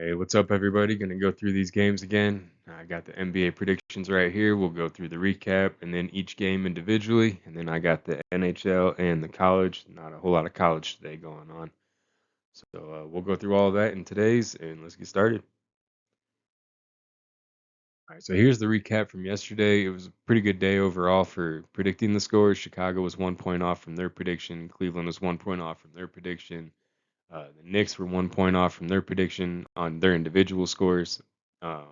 Hey, what's up, everybody? Going to go through these games again. I got the NBA predictions right here. We'll go through the recap and then each game individually. And then I got the NHL and the college. Not a whole lot of college today going on. So we'll go through all of that in today's and let's get started. All right, so here's the recap from yesterday. It was a pretty good day overall for predicting the scores. Chicago was 1 point off from their prediction. Cleveland was 1 point off from their prediction. The Knicks were 1 point off from their prediction on their individual scores. Um,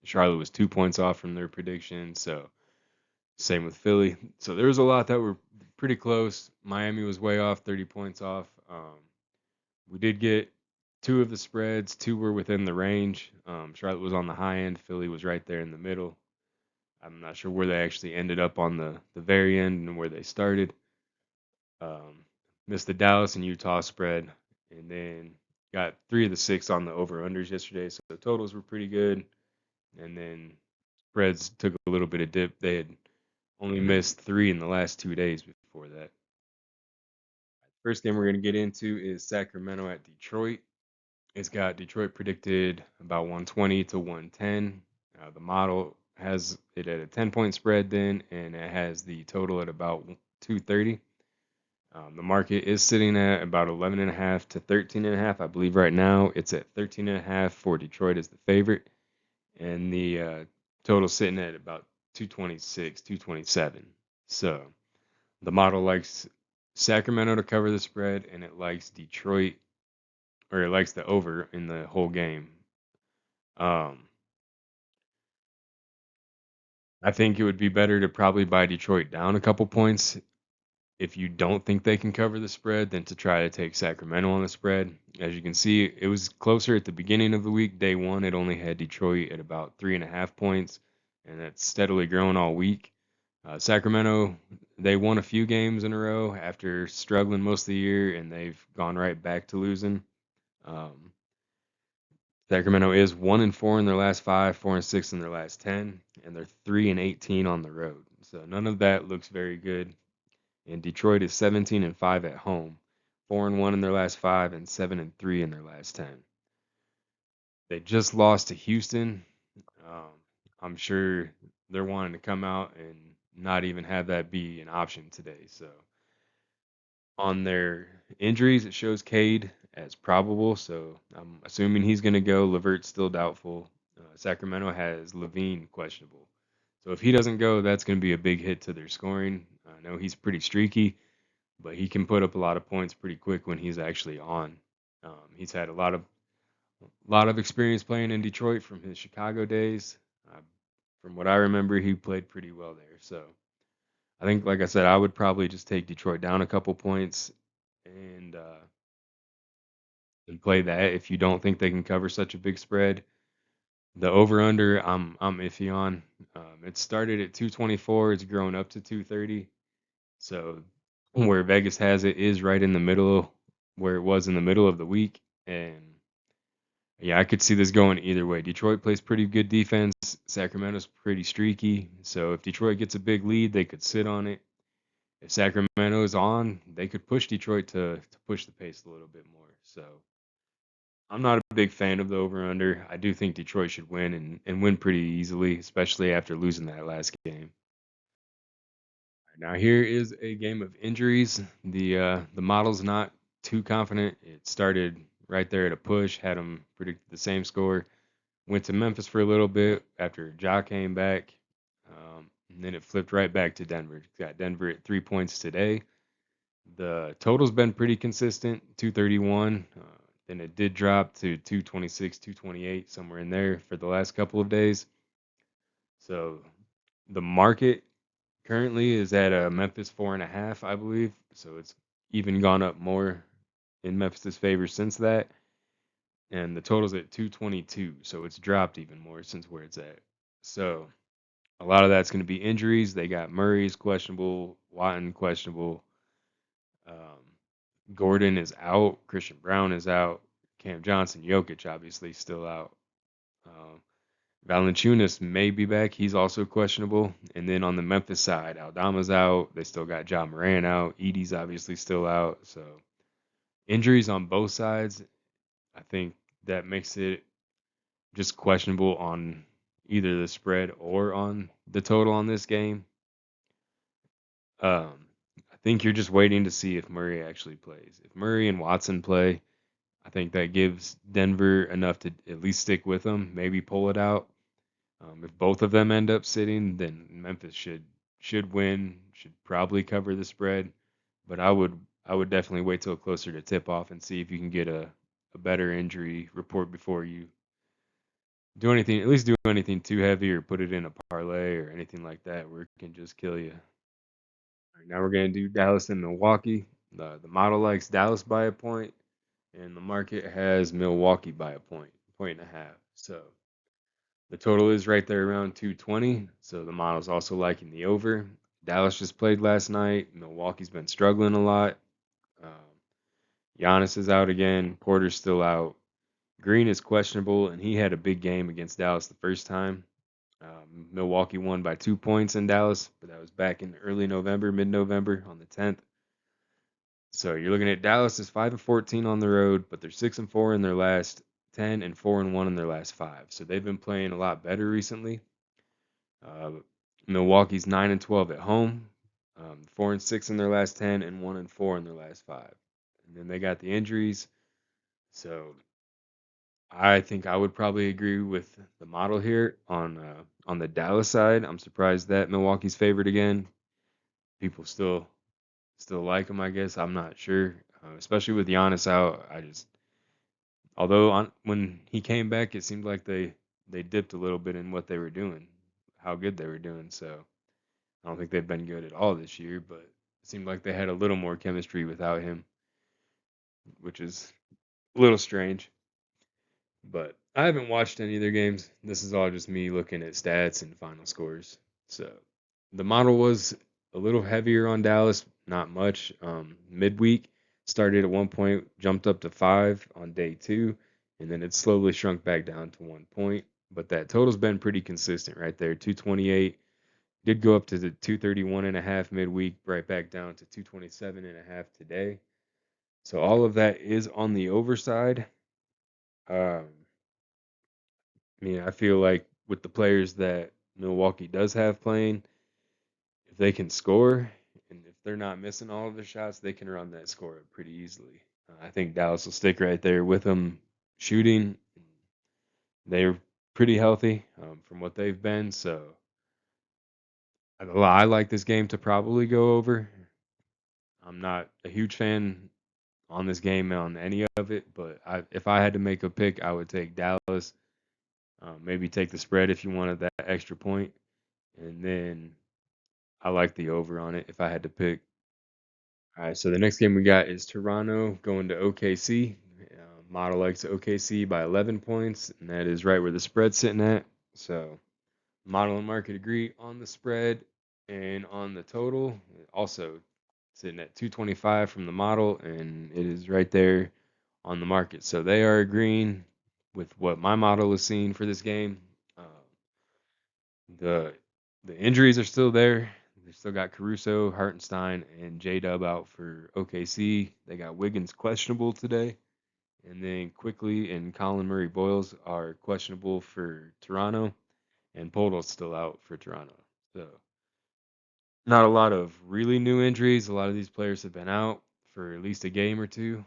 Charlotte was 2 points off from their prediction. So same with Philly. So there was a lot that were pretty close. Miami was way off, 30 points off. We did get two of the spreads. Two were within the range. Charlotte was on the high end. Philly was right there in the middle. I'm not sure where they actually ended up on the very end and where they started. Missed the Dallas and Utah spread, and then got 3 of the 6 on the over-unders yesterday. So the totals were pretty good. And then spreads took a little bit of dip. They had only missed 3 in the last 2 days before that. First game we're going to get into is Sacramento at Detroit. It's got Detroit predicted about 120 to 110. The model has it at a 10-point spread then, and it has the total at about 230. The market is sitting at about 11.5 to 13.5. I believe right now it's at 13.5 for Detroit as the favorite, and the total sitting at about 226, 227. So the model likes Sacramento to cover the spread, and it likes Detroit, or it likes the over in the whole game. I think it would be better to probably buy Detroit down a couple points if you don't think they can cover the spread than to try to take Sacramento on the spread. As you can see, it was closer at the beginning of the week. Day one, it only had Detroit at about 3.5 points, and that's steadily grown all week. Sacramento, they won a few games in a row after struggling most of the year, and they've gone right back to losing. Um, Sacramento is 1-4 in their last 5, 4-6 in their last 10, and they're 3-18 on the road. So none of that looks very good. And Detroit is 17-5 at home, 4-1 in their last 5, and 7-3 in their last 10. They just lost to Houston. Um, I'm sure they're wanting to come out and not even have that be an option today. So on their injuries, it shows Cade as probable. So I'm assuming he's going to go. Levert's still doubtful. Sacramento has Levine questionable. So if he doesn't go, that's going to be a big hit to their scoring. I know he's pretty streaky, but he can put up a lot of points pretty quick when he's actually on. He's had a lot of experience playing in Detroit from his Chicago days. From what I remember, he played pretty well there. So I think, like I said, I would probably just take Detroit down a couple points and uh, and play that if you don't think they can cover such a big spread. The over under, I'm iffy on. It started at 224. It's grown up to 230. So where Vegas has it is right in the middle where it was in the middle of the week. And yeah, I could see this going either way. Detroit plays pretty good defense. Sacramento's pretty streaky. So if Detroit gets a big lead, they could sit on it. If Sacramento is on, they could push Detroit to push the pace a little bit more. So I'm not a big fan of the over under. I do think Detroit should win and win pretty easily, especially after losing that last game. Now here is a game of injuries. The model's not too confident. It started right there at a push, had them predict the same score. Went to Memphis for a little bit after Ja came back, and then it flipped right back to Denver. Got Denver at 3 points today. The total's been pretty consistent, 231. Then it did drop to 226, 228, somewhere in there for the last couple of days. So the market currently is at a Memphis 4.5, I believe. So it's even gone up more in Memphis's favor since that. And the total's at 222. So it's dropped even more since where it's at. So a lot of that's going to be injuries. They got Murray's questionable, Watton questionable. Gordon is out. Christian Brown is out. Cam Johnson, Jokic obviously still out. Um, Valanciunas may be back. He's also questionable. And then on the Memphis side, Aldama's out. They still got John Moran out. Edie's obviously still out. So injuries on both sides. I think that makes it just questionable on either the spread or on the total on this game. Um, I think you're just waiting to see if Murray actually plays. If Murray and Watson play, I think that gives Denver enough to at least stick with them, maybe pull it out. If both of them end up sitting, then Memphis should win, should probably cover the spread. But I would definitely wait till closer to tip off and see if you can get a better injury report before you do anything. At least do anything too heavy or put it in a parlay or anything like that where it can just kill you. All right, now we're gonna do Dallas and Milwaukee. The model likes Dallas by a point, and the market has Milwaukee by a point and a half. So the total is right there around 220. So the model's also liking the over. Dallas just played last night. Milwaukee's been struggling a lot. Um, Giannis is out again. Porter's still out. Green is questionable, and he had a big game against Dallas the first time. Milwaukee won by 2 points in Dallas, but that was back in early November, mid-November on the 10th. So you're looking at Dallas is 5-14 on the road, but they're 6-4 in their last 10 and 4-1 in their last five. So they've been playing a lot better recently. Uh, Milwaukee's 9-12 at home, 4-6 in their last 10 and 1-4 in their last five. And then they got the injuries. So I think I would probably agree with the model here on the Dallas side. I'm surprised that Milwaukee's favored again. People still like him, I guess. I'm not sure, especially with Giannis out. Although when he came back, it seemed like they dipped a little bit in what they were doing, how good they were doing. So I don't think they've been good at all this year, but it seemed like they had a little more chemistry without him, which is a little strange. But I haven't watched any of their games. This is all just me looking at stats and final scores. So the model was a little heavier on Dallas, not much. Midweek started at 1 point, jumped up to 5 on day 2, and then it slowly shrunk back down to 1 point. But that total's been pretty consistent right there. 228 did go up to the 231.5 midweek, right back down to 227.5 today. So all of that is on the overside. Um, I feel like with the players that Milwaukee does have playing, if they can score and if they're not missing all of their shots, they can run that score up pretty easily. I think Dallas will stick right there with them shooting. They're pretty healthy from what they've been, so I like this game to probably go over. I'm not a huge fan on this game on any of it, but if I had to make a pick, I would take Dallas. Maybe take the spread if you wanted that extra point, and then I like the over on it if I had to pick. All right, so the next game we got is Toronto going to OKC. Model likes OKC by 11 points, and that is right where the spread's sitting at. So model and market agree on the spread and on the total. Also sitting at 225 from the model, and it is right there on the market. So they are agreeing with what my model is seeing for this game. Uh, the the injuries are still there. They still got Caruso, Hartenstein, and J Dub out for OKC. They got Wiggins questionable today, and then Quickly and Colin Murray Boyles are questionable for Toronto, and Podol's still out for Toronto. So not a lot of really new injuries. A lot of these players have been out for at least a game or two,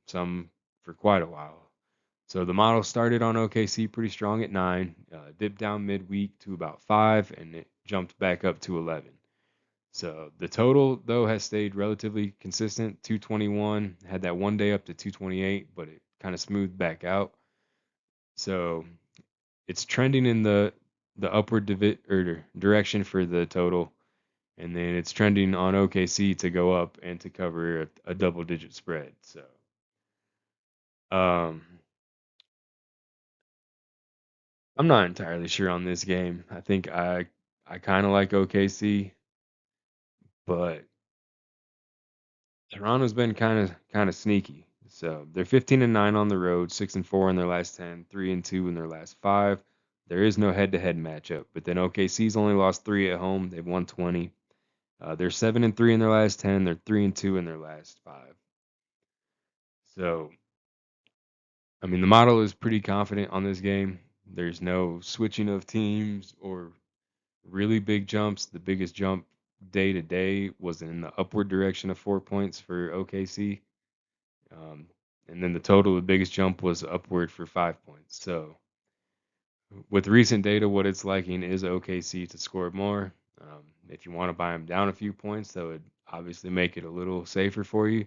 some for quite a while. So the model started on OKC pretty strong at 9, dipped down midweek to about 5, and it jumped back up to 11. So the total, though, has stayed relatively consistent. 221 had that one day up to 228, but it kind of smoothed back out. So it's trending in the upward direction for the total, and then it's trending on OKC to go up and to cover a double-digit spread. So um, I'm not entirely sure on this game. I think I kind of like OKC, but Toronto's been kind of sneaky. So they're 15-9 on the road, 6-4 in their last 10, 3-2 in their last five. There is no head-to-head matchup, but then OKC's only lost 3 at home. They've won 20. They're 7-3 in their last 10. They're 3-2 in their last five. So I mean, the model is pretty confident on this game. There's no switching of teams or really big jumps. The biggest jump day to day was in the upward direction of 4 points for OKC. Um, and then the total, the biggest jump was upward for 5 points. So with recent data, what it's liking is OKC to score more. If you want to buy them down a few points, that would obviously make it a little safer for you.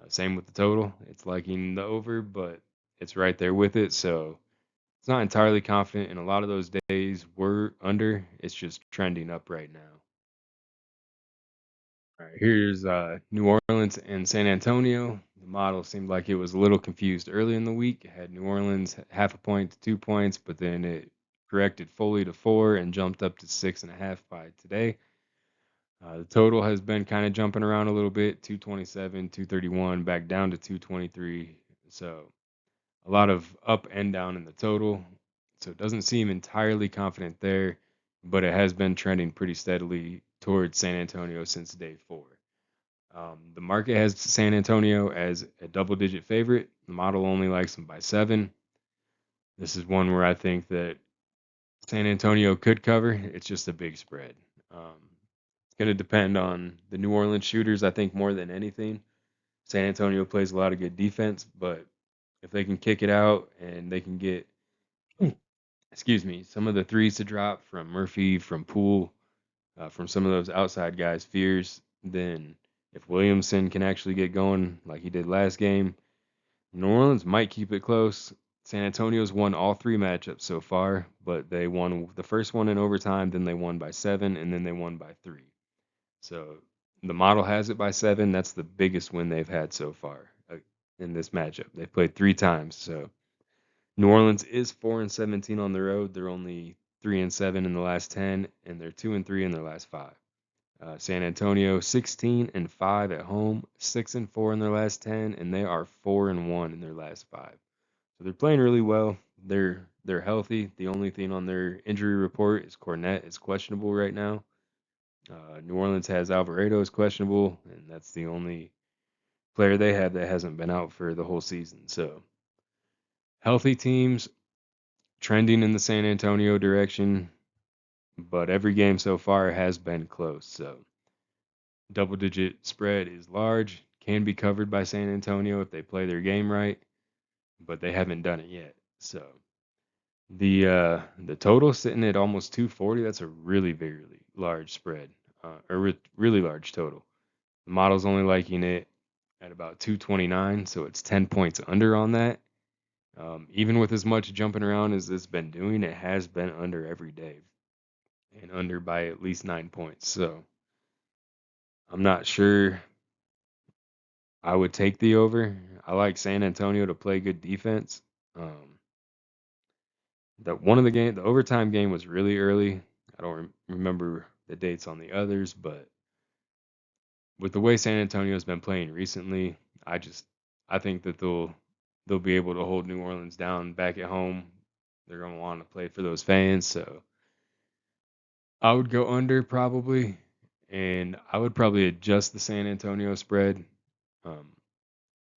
Same with the total. It's liking the over, but it's right there with it. So it's not entirely confident. And a lot of those days were under. It's just trending up right now. All right, here's New Orleans and San Antonio. The model seemed like it was a little confused early in the week. It had New Orleans half a point to 2 points, but then it corrected fully to 4 and jumped up to 6.5 by today. The total has been kind of jumping around a little bit, 227, 231, back down to 223. So a lot of up and down in the total. So it doesn't seem entirely confident there, but it has been trending pretty steadily towards San Antonio since day 4. The market has San Antonio as a double-digit favorite. The model only likes them by 7. This is one where I think that San Antonio could cover. It's just a big spread. It's going to depend on the New Orleans shooters, I think, more than anything. San Antonio plays a lot of good defense, but if they can kick it out and they can get, excuse me, some of the threes to drop from Murphy, from Poole, from some of those outside guys, Fears, then if Williamson can actually get going like he did last game, New Orleans might keep it close. San Antonio's won all 3 matchups so far, but they won the first one in overtime, then they won by 7, and then they won by 3. So the model has it by 7. That's the biggest win they've had so far in this matchup. They've played 3 times. So New Orleans is 4-17 on the road. They're only 3-7 in the last 10, and they're 2-3 in their last 5. San Antonio 16-5 at home, 6-4 in their last 10, and they are 4-1 in their last 5. So they're playing really well. They're healthy. The only thing on their injury report is Cornette is questionable right now. New Orleans has Alvarado is questionable, and that's the only player they have that hasn't been out for the whole season. So healthy teams trending in the San Antonio direction, but every game so far has been close. So double-digit spread is large, can be covered by San Antonio if they play their game right, but they haven't done it yet. So the total sitting at almost 240. That's a really very large spread, really large total. The model's only liking it at about 229, so it's 10 points under on that. Even with as much jumping around as it's been doing, it has been under every day and under by at least 9 points. So I'm not sure I would take the over. I like San Antonio to play good defense. Um, the overtime game was really early. I don't remember the dates on the others, but with the way San Antonio's been playing recently, I think that they'll be able to hold New Orleans down back at home. They're going to want to play for those fans, so I would go under probably, and I would probably adjust the San Antonio spread. Um,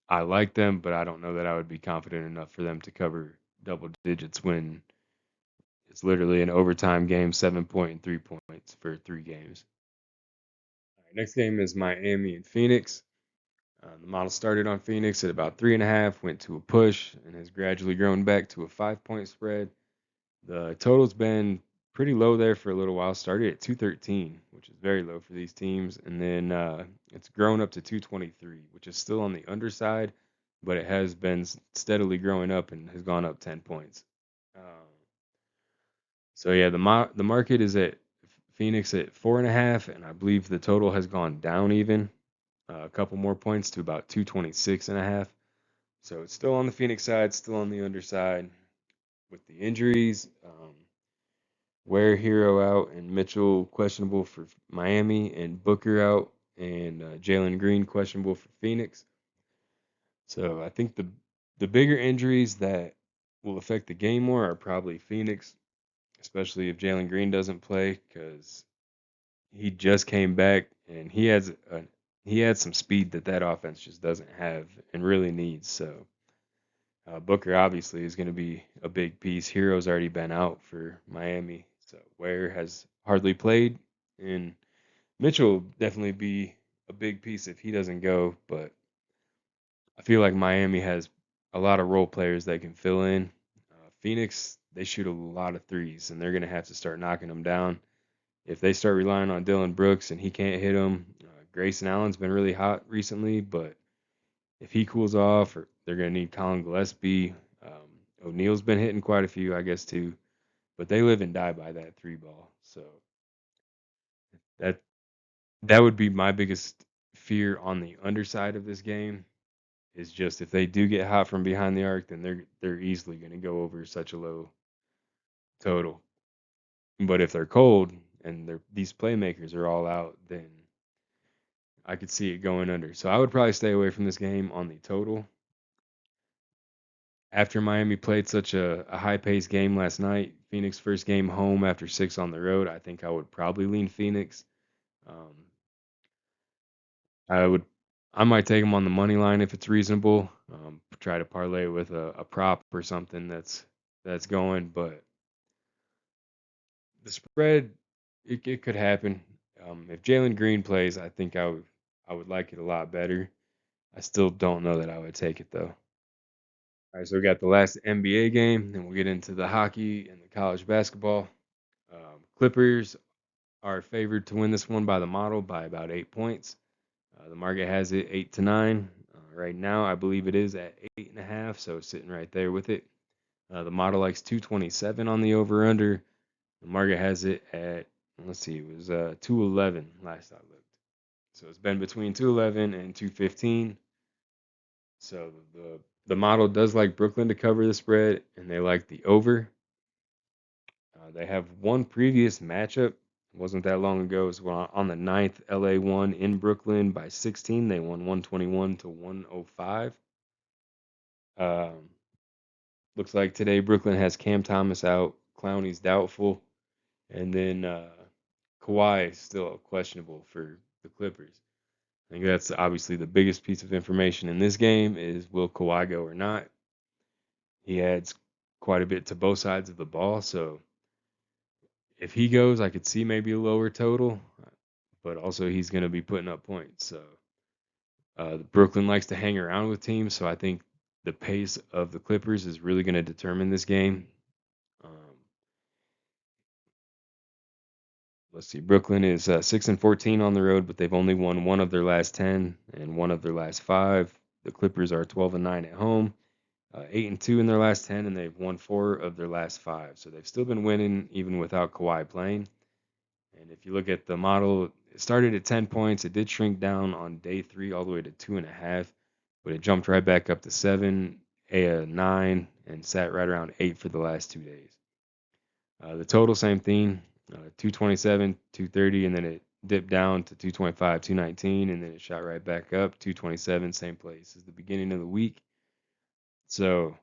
I like them, but I don't know that I would be confident enough for them to cover double digits when it's literally an overtime game, 7 point and 3 points for 3 games. All right, next game is Miami and Phoenix. The model started on Phoenix at about 3.5, went to a push, and has gradually grown back to a 5 point spread. The total's been pretty low there for a little while. Started at 213, which is very low for these teams, and then it's grown up to 223, which is still on the underside, but it has been steadily growing up and has gone up 10 points. Um, so yeah, the market is at Phoenix at 4.5, and I believe the total has gone down even a couple more points to about 226.5. So it's still on the Phoenix side, still on the underside with the injuries. Ware Hero out and Mitchell questionable for Miami, and Booker out and Jalen Green questionable for Phoenix. So I think the bigger injuries that will affect the game more are probably Phoenix, especially if Jalen Green doesn't play, because he just came back and he had some speed that offense just doesn't have and really needs. So Booker obviously is going to be a big piece. Hero's already been out for Miami, so Ware has hardly played, and Mitchell will definitely be a big piece if he doesn't go. But I feel like Miami has a lot of role players that can fill in. Phoenix, they shoot a lot of threes, and they're going to have to start knocking them down. If they start relying on Dylan Brooks and he can't hit them, Grayson Allen's been really hot recently, but if he cools off, or they're going to need Colin Gillespie. O'Neal's been hitting quite a few, I guess, too. But they live and die by that three ball. So that that would be my biggest fear on the underside of this game is just if they do get hot from behind the arc, then they're easily going to go over such a low total. But if they're cold and these playmakers are all out, then I could see it going under. So I would probably stay away from this game on the total. After Miami played such a high paced game last night, Phoenix first game home after 6 on the road, I think I would probably lean Phoenix. Um, I would, I might take them on the money line if it's reasonable. Try to parlay with a prop or something that's going, but the spread it could happen. If Jalen Green plays, I think I would like it a lot better. I still don't know that I would take it though. All right, so we got the last NBA game, and we'll get into the hockey and the college basketball. Clippers are favored to win this one by the model by about 8 points. The market has it 8 to 9. Right now, I believe it is at 8.5, so sitting right there with it. The model likes 227 on the over under. The market has it at, let's see, it was 211 last I looked. So it's been between 211 and 215. So the model does like Brooklyn to cover the spread, and they like the over. They have one previous matchup. It wasn't that long ago. It was on the 9th. LA won in Brooklyn by 16. They won 121 to 105. Um, Looks like today Brooklyn has Cam Thomas out. Clowney's doubtful. And then Kawhi is still questionable for the Clippers. I think that's obviously the biggest piece of information in this game is will Kawhi go or not? He adds quite a bit to both sides of the ball. So if he goes, I could see maybe a lower total, but also he's going to be putting up points. So Brooklyn likes to hang around with teams, so I think the pace of the Clippers is really going to determine this game. Um, let's see, Brooklyn is 6-14 on the road, but they've only won one of their last 10 and one of their last five. The Clippers are 12-9 at home, 8-2 in their last 10, and they've won four of their last five. So they've still been winning even without Kawhi playing. And if you look at the model, it started at 10 points. It did shrink down on day 3 all the way to 2.5, but it jumped right back up to 7, 9, and sat right around 8 for the last 2 days. The total, same thing, 227, 230, and then it dipped down to 225, 219, and then it shot right back up, 227, same place as the beginning of the week. So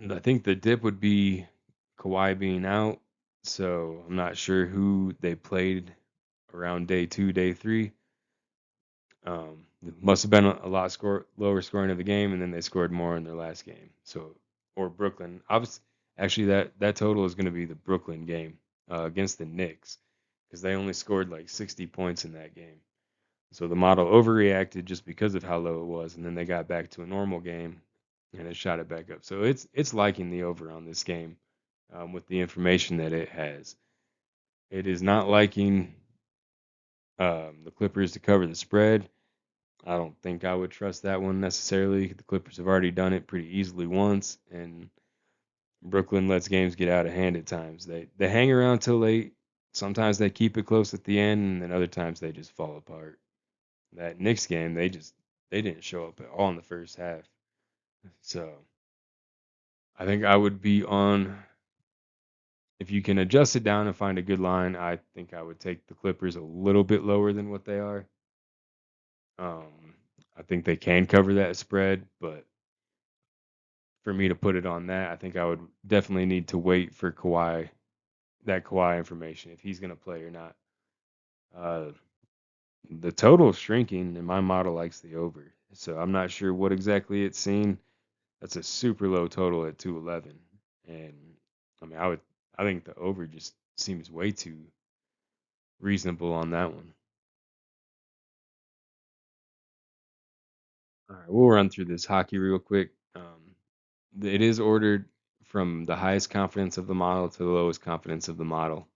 I think the dip would be Kawhi being out. So I'm not sure who they played around day 2, day 3. It must have been a lot lower scoring of the game, and then they scored more in their last game. So, or Brooklyn. Actually, that total is going to be the Brooklyn game against the Knicks because they only scored like 60 points in that game. So the model overreacted just because of how low it was, and then they got back to a normal game, and it shot it back up. So it's liking the over on this game with the information that it has. It is not liking the Clippers to cover the spread. I don't think I would trust that one necessarily. The Clippers have already done it pretty easily once, and Brooklyn lets games get out of hand at times. They hang around till late. Sometimes they keep it close at the end, and then other times they just fall apart. That Knicks game, they didn't show up at all in the first half. So I think I would be on if you can adjust it down and find a good line. I think I would take the Clippers a little bit lower than what they are. Um, I think they can cover that spread, but for me to put it on that, I think I would definitely need to wait for that Kawhi information, if he's going to play or not. Uh, the total shrinking, and my model likes the over. So I'm not sure what exactly it's seen. That's a super low total at 211. And I mean, I think the over just seems way too reasonable on that one. All right, we'll run through this hockey real quick. It is ordered from the highest confidence of the model to the lowest confidence of the model.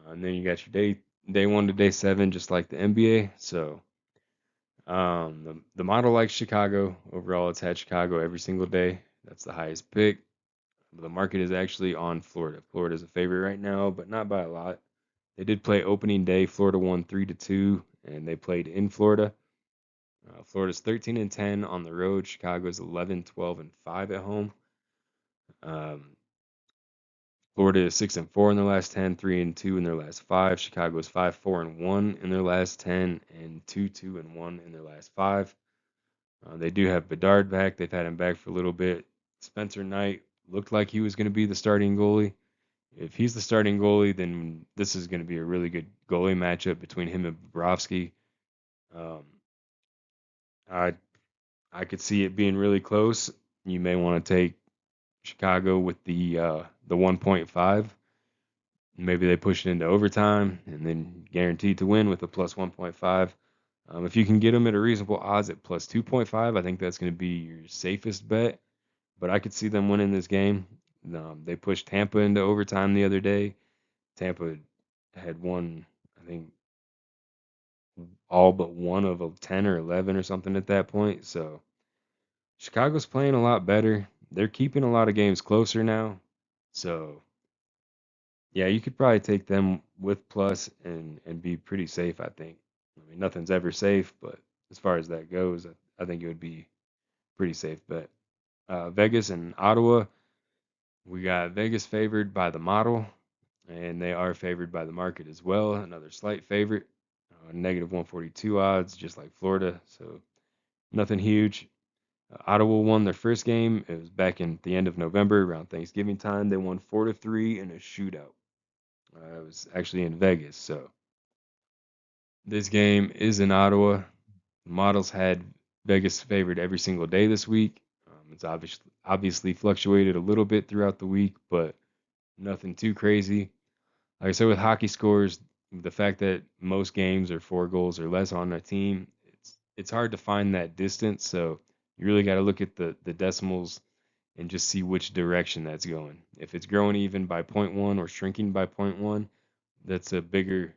And then you got your day 1 to day 7, just like the NBA. So the model likes Chicago. Overall, it's had Chicago every single day. That's the highest pick. The market is actually on Florida. Florida's a favorite right now, but not by a lot. They did play opening day. Florida won 3-2, and they played in Florida. Florida's 13-10 on the road. Chicago's 11-12-5 at home. Um, Florida is 6-4 in their last 10, 3-2 in their last 5. Chicago's 5-4-1 in their last 10, and 2-2-1 in their last 5. They do have Bedard back. They've had him back for a little bit. Spencer Knight looked like he was going to be the starting goalie. If he's the starting goalie, then this is going to be a really good goalie matchup between him and Bobrovsky. Um, I I could see it being really close. You may want to take Chicago with the 1.5. Maybe they push it into overtime and then guaranteed to win with a plus 1.5. If you can get them at a reasonable odds at plus 2.5, I think that's going to be your safest bet. But I could see them winning this game. They pushed Tampa into overtime the other day. Tampa had won, I think, all but one of a 10 or 11 or something at that point. So Chicago's playing a lot better. They're keeping a lot of games closer now. So yeah, you could probably take them with plus and be pretty safe, I think. I mean, nothing's ever safe, but as far as that goes, I think it would be pretty safe bet. Vegas and Ottawa, we got Vegas favored by the model, and they are favored by the market as well. Another slight favorite, negative 142 odds, just like Florida. So nothing huge. Ottawa won their first game. It was back in the end of November, around Thanksgiving time. They won 4-3 in a shootout. It was actually in Vegas. So this game is in Ottawa. The models had Vegas favored every single day this week. It's obviously fluctuated a little bit throughout the week, but nothing too crazy. Like I said, with hockey scores, the fact that most games are 4 goals or less on a team, it's hard to find that distance. So you really got to look at the decimals and just see which direction that's going. If it's growing even by point 0.1 or shrinking by point 0.1, that's a bigger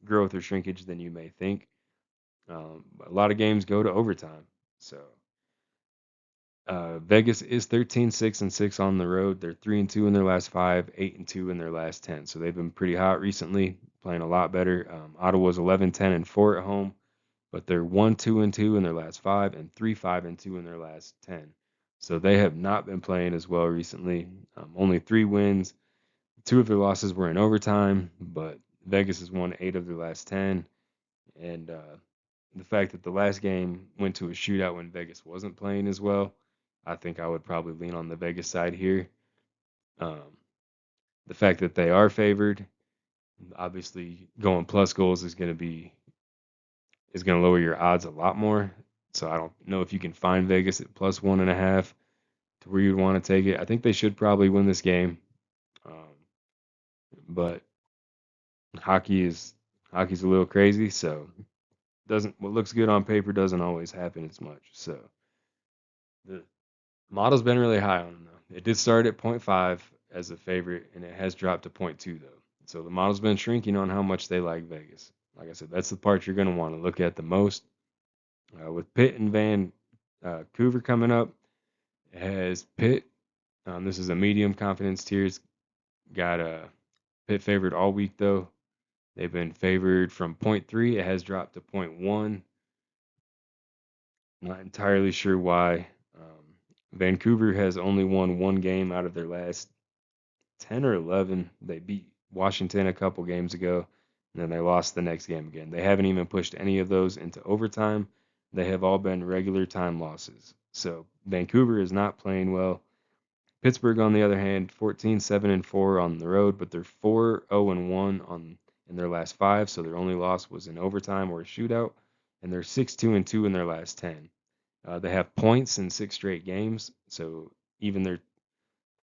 growth or shrinkage than you may think. A lot of games go to overtime. So Vegas is 13-6-6 on the road. They're 3-2 in their last 5, 8-2 in their last 10. So they've been pretty hot recently, playing a lot better. Ottawa's 11-10-4 at home, but they're 1-2-2 in their last 5 and 3-5-2 in their last 10. So they have not been playing as well recently. Only 3 wins. 2 of their losses were in overtime, but Vegas has won 8 of their last 10. And the fact that the last game went to a shootout when Vegas wasn't playing as well, I think I would probably lean on the Vegas side here. Um, the fact that they are favored, obviously going plus goals is going to lower your odds a lot more. So I don't know if you can find Vegas at plus 1.5 to where you'd want to take it. I think they should probably win this game, um, but hockey is hockey's a little crazy, so doesn't what looks good on paper doesn't always happen as much. So the model's been really high on them though. It did start at point 0.5 as a favorite, and it has dropped to point 0.2 though. So the model's been shrinking on how much they like Vegas. Like I said, that's the part you're going to want to look at the most. With Pitt and Vancouver coming up, it has Pitt. This is a medium confidence tier. It's got Pitt favored all week though. They've been favored from point 0.3. It has dropped to point 0.1. Not entirely sure why. Vancouver has only won 1 game out of their last 10 or 11. They beat Washington a couple games ago, and then they lost the next game again. They haven't even pushed any of those into overtime. They have all been regular time losses. So Vancouver is not playing well. Pittsburgh, on the other hand, 14-7-4 on the road, but they're 4-0-1 in their last 5. So their only loss was in overtime or a shootout, and they're 6-2-2 in their last 10. They have points in 6 straight games, so even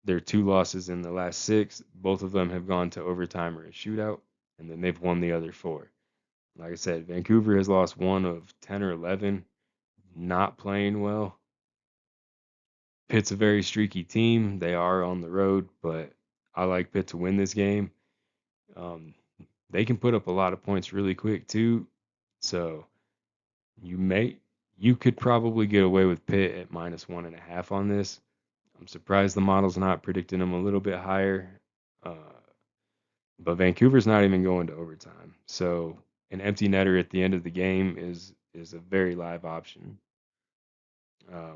their 2 losses in the last 6, both of them have gone to overtime or a shootout, and then they've won the other 4. Like I said, Vancouver has lost 1 of 10 or 11, not playing well. Pitt's a very streaky team. They are on the road, but I like Pitt to win this game. Um, they can put up a lot of points really quick too, so you may you could probably get away with Pitt at -1.5 on this. I'm surprised the model's not predicting them a little bit higher. Uh, but Vancouver's not even going to overtime. So an empty netter at the end of the game is a very live option.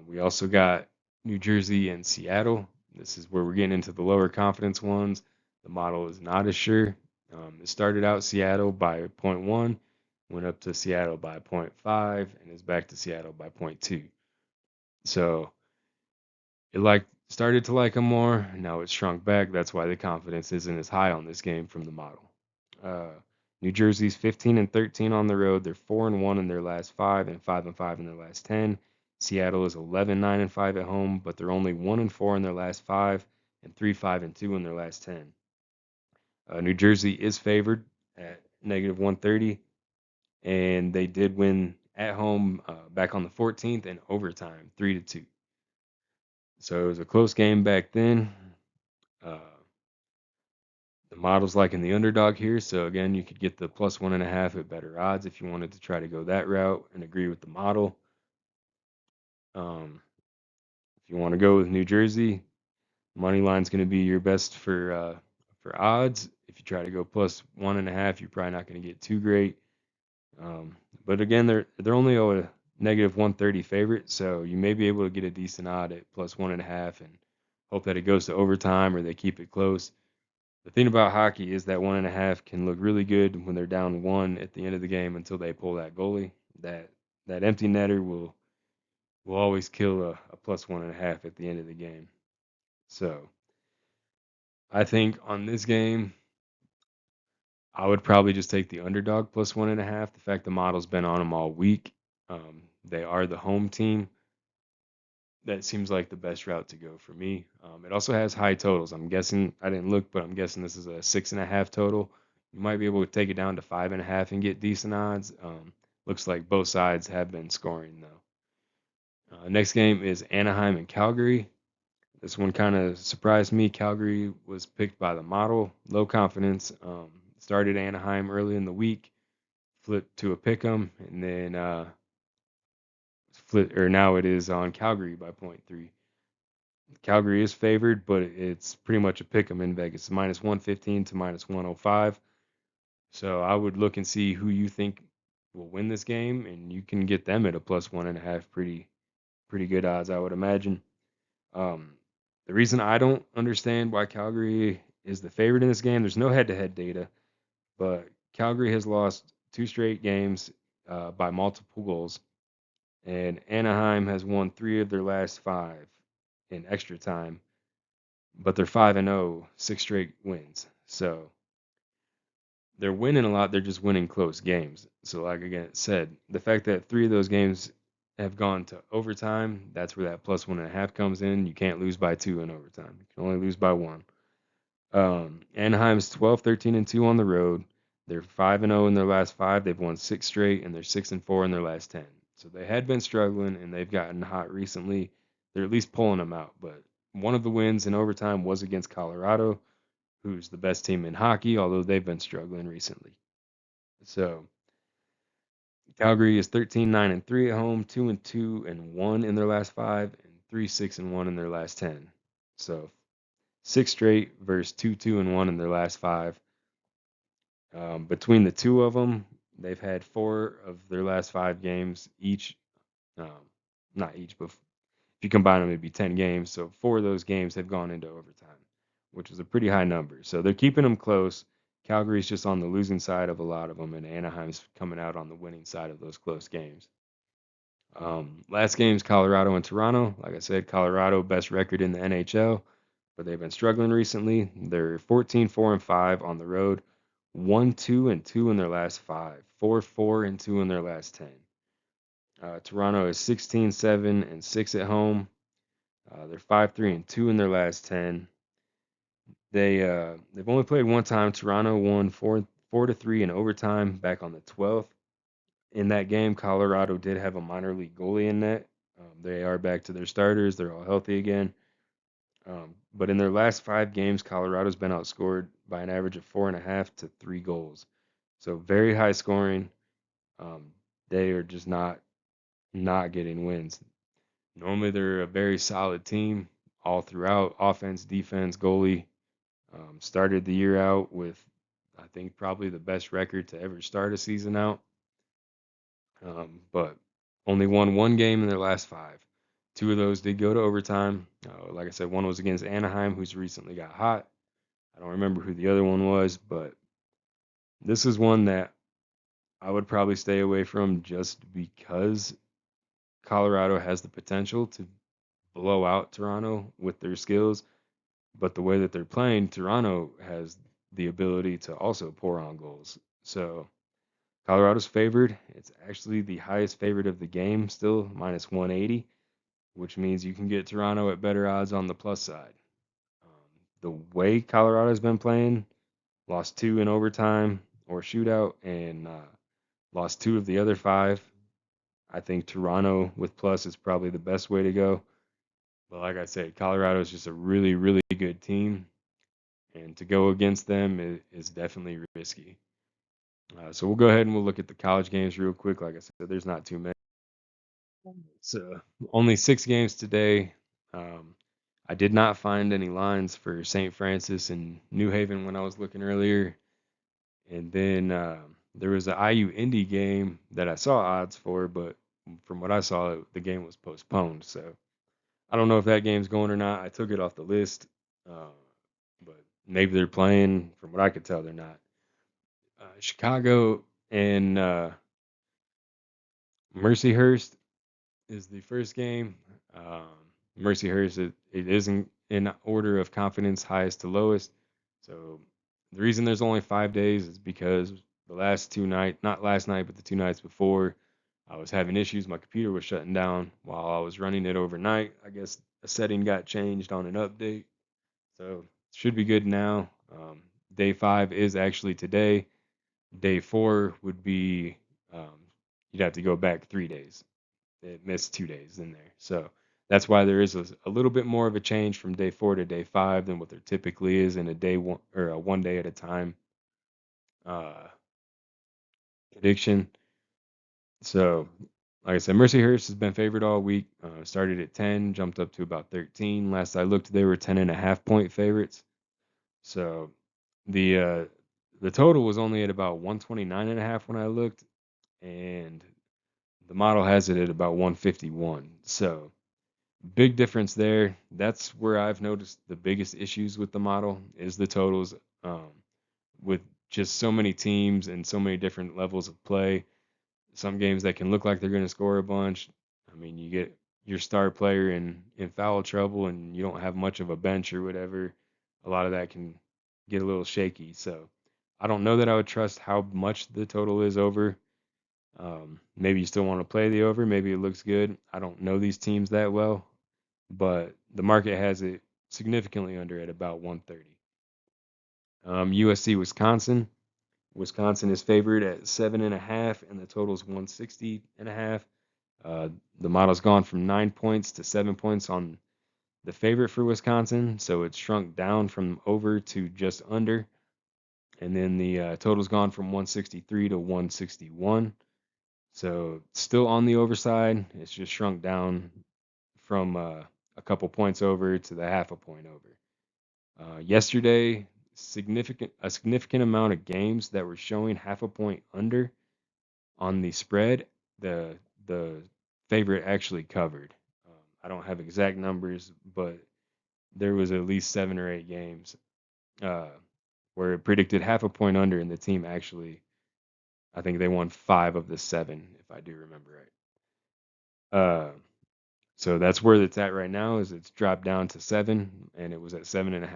We also got New Jersey and Seattle. This is where we're getting into the lower confidence ones. The model is not as sure. It started out Seattle by zero point 0.1, went up to Seattle by 0.5, and is back to Seattle by 0.2. So it started to like them more. Now it's shrunk back. That's why the confidence isn't as high on this game from the model. Uh, New Jersey's 15 and 13 on the road. They're 4 and 1 in their last 5 and 5 and 5 in their last 10. Seattle is 11 9 and 5 at home, but they're only 1 and 4 in their last 5 and 3 5 and 2 in their last 10. New Jersey is favored at -130, and they did win at home back on the 14th in overtime, 3-2. So it was a close game back then. Uh, the model's liking the underdog here, so again, you could get the +1.5 at better odds if you wanted to try to go that route and agree with the model. If you want to go with New Jersey, money line's going to be your best for odds. If you try to go +1.5, you're probably not going to get too great. But again, they're only a -130 favorite, so you may be able to get a decent odd at +1.5 and hope that it goes to overtime or they keep it close. The thing about hockey is that 1.5 can look really good when they're down 1 at the end of the game until they pull that goalie. That empty netter will always kill a +1.5 at the end of the game. So I think on this game, I would probably just take the underdog +1.5. The fact the model's been on them all week, they are the home team. That seems like the best route to go for me. It also has high totals. I'm guessing I didn't look, but I'm guessing this is a 6.5 total. You might be able to take it down to 5.5 and get decent odds. Looks like both sides have been scoring though. Next game is Anaheim and Calgary. This one kind of surprised me. Calgary was picked by the model, low confidence. Started Anaheim early in the week, flipped to a pick 'em, and then now it is on Calgary by 0.3. Calgary is favored, but it's pretty much a pick 'em in Vegas, -115 to -105. So I would look and see who you think will win this game, and you can get them at a +1.5, pretty good odds, I would imagine. Um, the reason I don't understand why Calgary is the favorite in this game, there's no head-to-head data, but Calgary has lost 2 straight games by multiple goals, and Anaheim has won 3 of their last 5 in extra time, but they're 5-0, 6 straight wins. So they're winning a lot. They're just winning close games. So, like again said, the fact that 3 of those games have gone to overtime, that's where that +1.5 comes in. You can't lose by 2 in overtime. You can only lose by 1. Anaheim's 12, 13, and 2 on the road. They're 5-0 in their last 5. They've won 6 straight, and they're 6-4 in their last 10. So they had been struggling, and they've gotten hot recently. They're at least pulling them out. But one of the wins in overtime was against Colorado, who's the best team in hockey, although they've been struggling recently. So Calgary is 13, 9, and 3 at home, 2 and 2 and 1 in their last 5, and 3, 6, and 1 in their last 10. So 6 straight versus 2, 2, and 1 in their last 5. Between the two of them, they've had 4 of their last 5 games each. Um, Not each, but if you combine them, it'd be 10 games. So 4 of those games have gone into overtime, which is a pretty high number. So they're keeping them close. Calgary's just on the losing side of a lot of them, and Anaheim's coming out on the winning side of those close games. Last game's Colorado and Toronto. Like I said, Colorado best record in the NHL, but they've been struggling recently. They're 14, 4, and 5 on the road, 1, 2, and 2 in their last 5, 4, 4, and 2 in their last 10. Toronto is 16-7-6 at home. They're 5-3-2 in their last 10. They've only played one time. Toronto won 4-3 in overtime back on the 12th. In that game, Colorado did have a minor league goalie in net. They are back to their starters. They're all healthy again. But in their last 5 games, Colorado's been outscored by an average of 4.5 to 3 goals. So very high scoring. They are just not getting wins. Normally they're a very solid team all throughout, offense, defense, goalie. Started the year out with, I think, probably the best record to ever start a season out. But only won one game in their last 5. 2 of those did go to overtime. Like I said, one was against Anaheim, who's recently got hot. I don't remember who the other one was, but this is one that I would probably stay away from just because Colorado has the potential to blow out Toronto with their skills. But the way that they're playing, Toronto has the ability to also pour on goals. So Colorado's favored. It's actually the highest favorite of the game, still minus 180, which means you can get Toronto at better odds on the plus side. The way Colorado's been playing, lost 2 in overtime or shootout, and lost 2 of the other 5. I think Toronto with plus is probably the best way to go. But like I said, Colorado is just a really, really good team, and to go against them is definitely risky. So we'll go ahead and we'll look at the college games real quick. Like I said, there's not too many. So only 6 games today. I did not find any lines for St. Francis and New Haven when I was looking earlier. And then there was an IU Indy game that I saw odds for, but from what I saw, the game was postponed. So I don't know if that game's going or not. I took it off the list, but maybe they're playing. From what I could tell, they're not. Chicago and Mercyhurst is the first game. Mercyhurst, it isn't in order of confidence, highest to lowest. So the reason there's only 5 days is because the last 2 nights, not last night, but the 2 nights before, I was having issues. My computer was shutting down while I was running it overnight. I guess a setting got changed on an update. So it should be good now. Day 5 is actually today. Day 4 would be, you'd have to go back 3 days. It missed 2 days in there. So that's why there is a little bit more of a change from day 4 to day 5 than what there typically is in a day one or a 1 day at a time uh, prediction. So, like I said, Mercyhurst has been favored all week. Started at 10, jumped up to about 13. Last I looked, they were 10.5 point favorites. So the total was only at about 129.5 when I looked, and the model has it at about 151. So big difference there. That's where I've noticed the biggest issues with the model is the totals. With just so many teams and so many different levels of play, some games that can look like they're going to score a bunch. I mean, you get your star player in foul trouble and you don't have much of a bench or whatever. A lot of that can get a little shaky. So I don't know that I would trust how much the total is over. Maybe you still want to play the over. Maybe it looks good. I don't know these teams that well, but the market has it significantly under at about 130. USC Wisconsin. Wisconsin is favored at 7.5, and the total is 160.5. The model's gone from 9 points to 7 points on the favorite for Wisconsin, so it's shrunk down from over to just under. And then the total's gone from 163 to 161. So still on the overside. It's just shrunk down from a couple points over to the half a point over. Yesterday, a significant amount of games that were showing half a point under on the spread. The favorite actually covered. I don't have exact numbers, but there was at least 7 or 8 games where it predicted half a point under, and the team actually, I think they won 5 of the 7, if I do remember right. So that's where it's at right now. Is it's dropped down to 7, and it was at 7.5.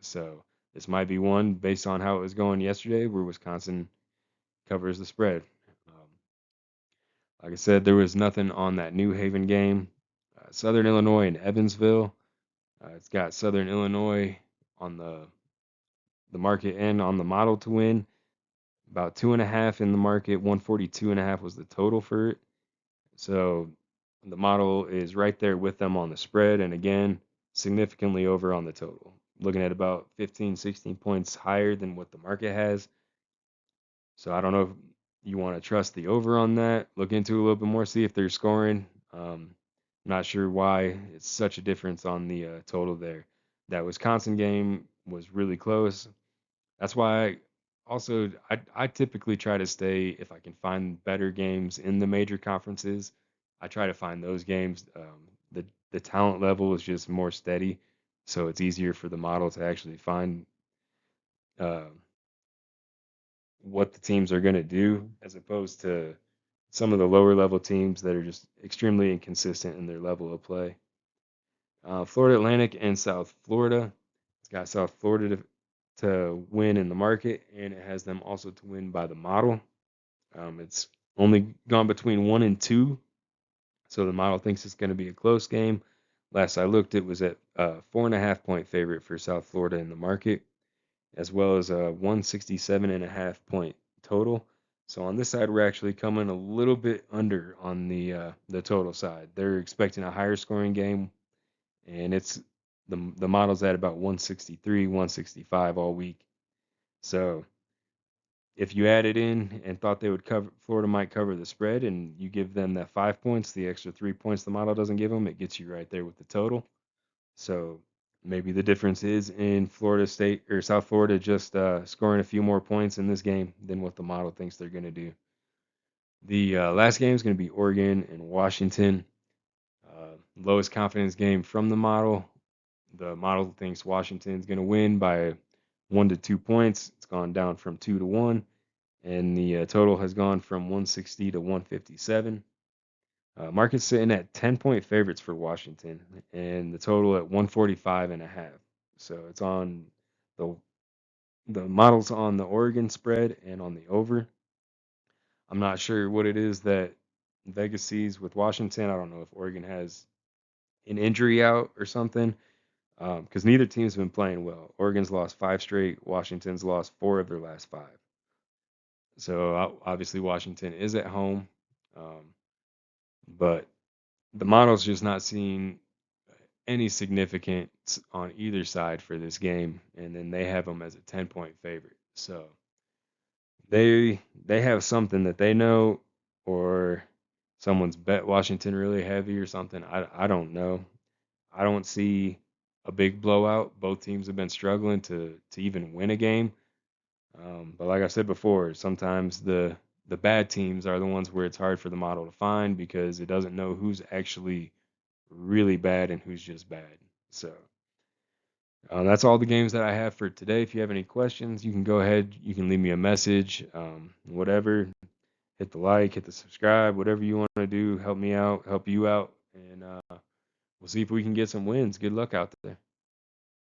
So this might be one based on how it was going yesterday, where Wisconsin covers the spread. Like I said, there was nothing on that New Haven game. Southern Illinois and Evansville. It's got Southern Illinois on the market and on the model to win. About 2.5 in the market. 142.5 was the total for it. So the model is right there with them on the spread. And again, significantly over on the total. Looking at about 15, 16 points higher than what the market has. So I don't know if you want to trust the over on that. Look into it a little bit more, see if they're scoring. Not sure why it's such a difference on the total there. That Wisconsin game was really close. That's why I typically try to stay, if I can find better games in the major conferences, I try to find those games. The talent level is just more steady, so it's easier for the model to actually find uh, what the teams are going to do, as opposed to some of the lower level teams that are just extremely inconsistent in their level of play. Florida Atlantic and South Florida. It's got South Florida to win in the market, and it has them also to win by the model. It's only gone between 1 and 2, so the model thinks it's going to be a close game. Last I looked, it was at 4.5 point favorite for South Florida in the market, as well as a 167.5 point total. So on this side, we're actually coming a little bit under on the total side. They're expecting a higher scoring game, and it's the model's at about 163, 165 all week. So if you added in and thought they would cover, Florida might cover the spread, and you give them that 5 points, the extra 3 points the model doesn't give them, it gets you right there with the total. So maybe the difference is in Florida State or South Florida just scoring a few more points in this game than what the model thinks they're going to do. The last game is going to be Oregon and Washington. Lowest confidence game from the model. The model thinks Washington's going to win by 1 to 2 points. It's gone down from 2 to 1, and the total has gone from 160 to 157. Market's sitting at 10-point favorites for Washington, and the total at 145.5. So it's on the the models on the Oregon spread and on the over. I'm not sure what it is that Vegas sees with Washington. I don't know if Oregon has an injury out or something, because neither team's been playing well. Oregon's lost 5 straight. Washington's lost 4 of their last 5. So obviously Washington is at home, um, but the model's just not seeing any significance on either side for this game, and then they have them as a 10-point favorite. So they have something that they know, or someone's bet Washington really heavy or something. I don't know. I don't see a big blowout. Both teams have been struggling to even win a game. But like I said before, sometimes the bad teams are the ones where it's hard for the model to find because it doesn't know who's actually really bad and who's just bad. So that's all the games that I have for today. If you have any questions, you can go ahead. You can leave me a message, whatever. Hit the like, hit the subscribe, whatever you want to do. Help me out, help you out, and we'll see if we can get some wins. Good luck out there.